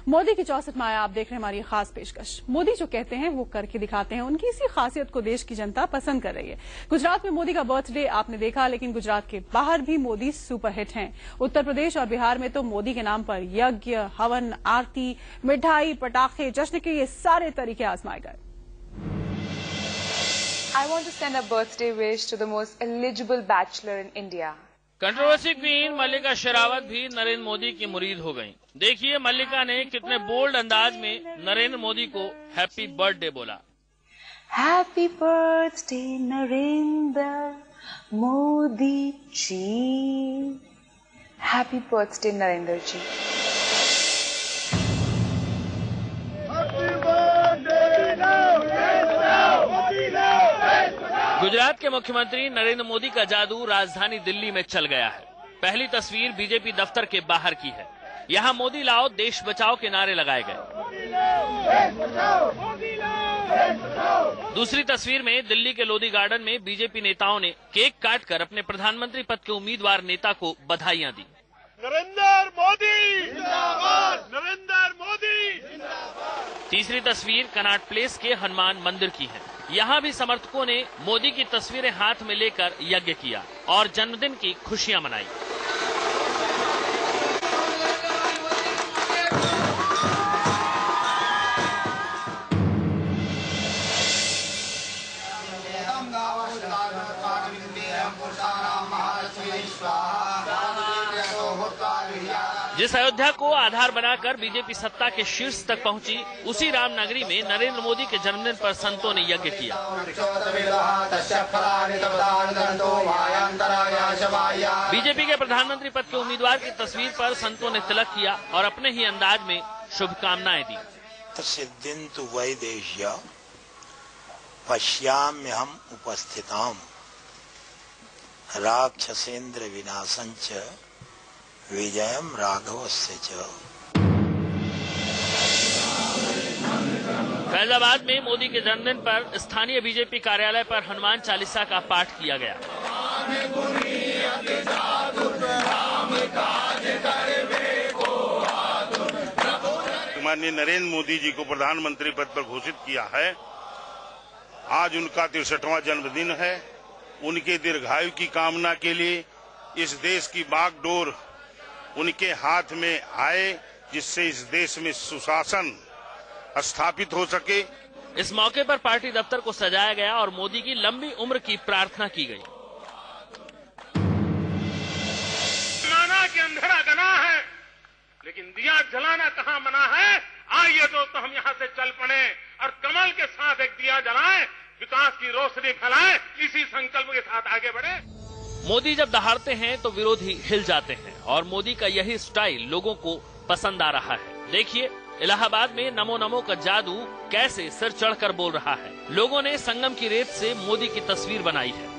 मोदी की 64 माह आप देख रहे हैं हमारी खास पेशकश। मोदी जो कहते हैं वो करके दिखाते हैं। उनकी इसी खासियत को देश की जनता पसंद कर रही है। गुजरात में मोदी का बर्थडे आपने देखा, लेकिन गुजरात के बाहर भी मोदी सुपरहिट हैं। उत्तर प्रदेश और बिहार में तो मोदी के नाम पर यज्ञ, हवन, आरती, मिठाई, पटाखे, जश्न के ये सारे तरीके आजमाए गए। I want to send a birthday wish to the most eligible bachelor in India. Controversy queen Mallika Sherawat भी नरेंद्र मोदी की मुरीद हो गईं। देखिए मल्लिका ने कितने बोल्ड अंदाज में नरेंद्र मोदी को हैप्पी बर्थडे बोला। Happy birthday Narendra Modi ji, happy birthday Narendra जी। गुजरात के मुख्यमंत्री नरेंद्र मोदी का जादू राजधानी दिल्ली में चल गया है। पहली तस्वीर बीजेपी दफ्तर के बाहर की है। यहाँ मोदी लाओ देश बचाओ के नारे लगाए गए। दूसरी तस्वीर में दिल्ली के लोधी गार्डन में बीजेपी नेताओं ने केक काटकर अपने प्रधानमंत्री पद के उम्मीदवार नेता को बधाइयां दी। नरेंद्र मोदी जिंदाबाद, नरेंद्र मोदी जिंदाबाद। तीसरी तस्वीर कनॉट प्लेस के हनुमान मंदिर की है। यहाँ भी समर्थकों ने मोदी की तस्वीरें हाथ में लेकर यज्ञ किया और जन्मदिन की खुशियां मनाई। जिस अयोध्या को आधार बनाकर बीजेपी सत्ता के शीर्ष तक पहुंची, उसी रामनगरी में नरेंद्र मोदी के जन्मदिन पर संतों ने यज्ञ किया। बीजेपी के प्रधानमंत्री पद के उम्मीदवार की तस्वीर पर संतों ने तिलक किया और अपने ही अंदाज में शुभकामनाएं दी। सिद्धिन्तु वैदेह्य पश्याम्यहम् उपस्थिताम् राक्षसेन्द्र विनाशञ्च विजयम राघवस्य च। फैजाबाद में मोदी के जन्मदिन पर स्थानीय बीजेपी कार्यालय पर हनुमान चालीसा का पाठ किया गया। माननीय नरेंद्र मोदी जी को प्रधानमंत्री पद पर घोषित किया है। आज उनका 63वां जन्मदिन है। उनके दीर्घायु की कामना के लिए इस देश की बागडोर उनके हाथ में आए, जिससे इस देश में सुशासन स्थापित हो सके। इस मौके पर पार्टी दफ्तर को सजाया गया और मोदी की लंबी उम्र की प्रार्थना की गई। जलाना के अंधेरा गना है, लेकिन दिया जलाना कहाँ मना है। आइए दोस्तों हम यहाँ से चल पड़े और कमल के साथ एक दिया जलाएं, विकास की रोशनी फैलाएं, इसी संकल्प के साथ आगे बढ़े। मोदी जब दहाड़ते हैं तो विरोधी हिल जाते हैं और मोदी का यही स्टाइल लोगों को पसंद आ रहा है। देखिए इलाहाबाद में नमो नमो का जादू कैसे सिर चढ़कर बोल रहा है। लोगों ने संगम की रेत से मोदी की तस्वीर बनाई है।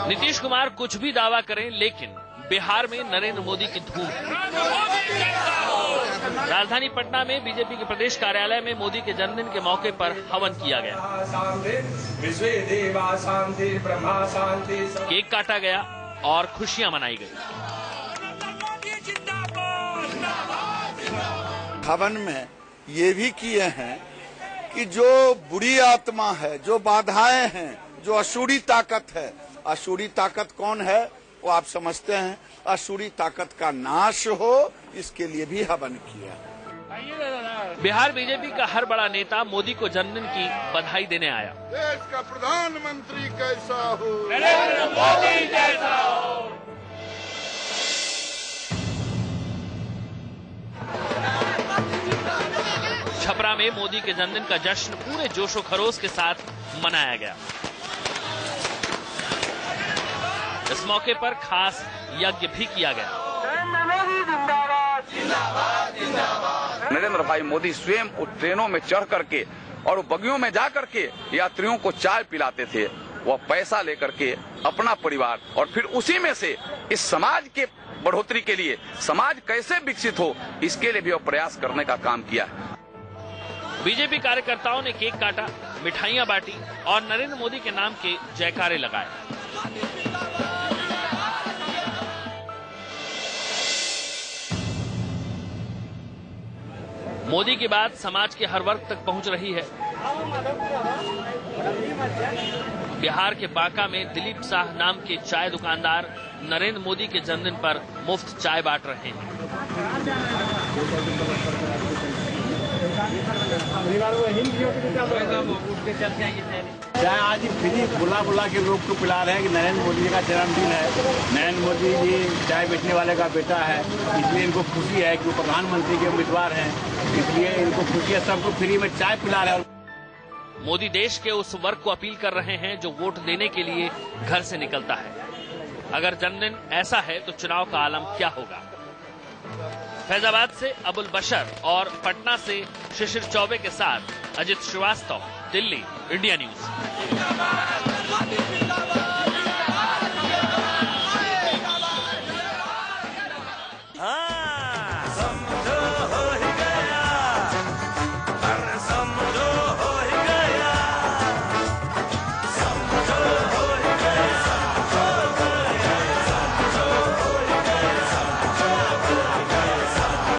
नीतीश कुमार कुछ भी दावा करें, लेकिन बिहार में नरेंद्र मोदी की धूम है। राजधानी पटना में बीजेपी के प्रदेश कार्यालय में मोदी के जन्मदिन के मौके पर हवन किया गया। केक काटा गया और खुशियां मनाई गई। हवन में ये भी किए हैं कि जो बुरी आत्मा है, जो बाधाएं हैं, जो असुरी ताकत है, असुरी ताकत कौन है वो आप समझते हैं। असुरी ताकत का नाश हो, इसके लिए भी हवन किया। बिहार बीजेपी का हर बड़ा नेता मोदी को जन्मदिन की बधाई देने आया। देश का प्रधानमंत्री कैसा हो, नरेंद्र मोदी जैसा हो। छपरा में मोदी के जन्मदिन का जश्न पूरे जोशो खरोश के साथ मनाया गया। इस मौके पर खास यज्ञ भी किया गया। नरेंद्र भाई मोदी स्वयं उस ट्रेनों में चढ़ करके और बगियों में जा करके यात्रियों को चाय पिलाते थे। वह पैसा लेकर के अपना परिवार और फिर उसी में से इस समाज के बढ़ोतरी के लिए, समाज कैसे विकसित हो, इसके लिए भी वह प्रयास करने का काम किया है। बीजेपी कार्यकर्ताओं ने केक काटा, मिठाइयां बांटी और नरेंद्र मोदी के नाम के जयकारे लगाए। मोदी की बात समाज के हर वर्ग तक पहुंच रही है। बिहार के बांका में दिलीप साह नाम के चाय दुकानदार नरेंद्र मोदी के जन्मदिन पर मुफ्त चाय बांट रहे हैं। चाय आज फ्री बुला के लोग को पिला रहे हैं कि नरेंद्र मोदी जी का जन्मदिन है, नरेंद्र मोदी जी चाय बेचने वाले का बेटा है, इसलिए इनको खुशी है कि वो प्रधानमंत्री के उम्मीदवार हैं, इसलिए इनको खुशी है, सबको फ्री में चाय पिला रहे हैं। मोदी देश के उस वर्ग को अपील कर रहे हैं जो वोट देने के लिए घर से निकलता है। अगर जन्मदिन ऐसा है तो चुनाव का आलम क्या होगा? फैजाबाद से अबुल बशर और पटना से शिशिर चौबे के साथ अजित श्रीवास्तव, दिल्ली, इंडिया न्यूज।